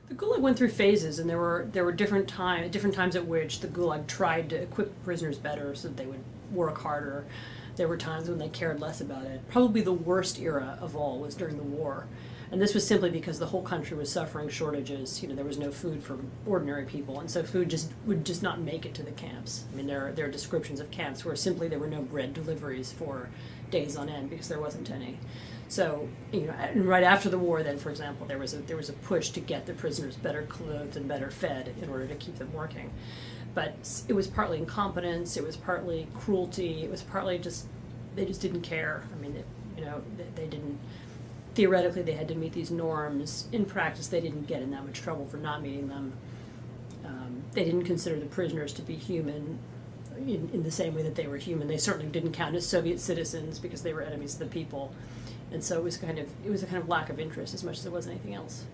The Gulag went through phases, and there were different times at which the Gulag tried to equip prisoners better so that they would work harder. There were times when they cared less about it. Probably the worst era of all was during the war. And this was simply because the whole country was suffering shortages. You know, there was no food for ordinary people, and so food would just not make it to the camps. I mean, there are descriptions of camps where simply there were no bread deliveries for days on end because there wasn't any. So, you know, and right after the war, then, for example, there was a push to get the prisoners better clothed and better fed in order to keep them working. But it was partly incompetence, it was partly cruelty, it was partly just they just didn't care. I mean, they didn't. Theoretically, they had to meet these norms. In practice, they didn't get in that much trouble for not meeting them. They didn't consider the prisoners to be human in the same way that they were human. They certainly didn't count as Soviet citizens because they were enemies of the people. And so it was a kind of lack of interest as much as it was anything else.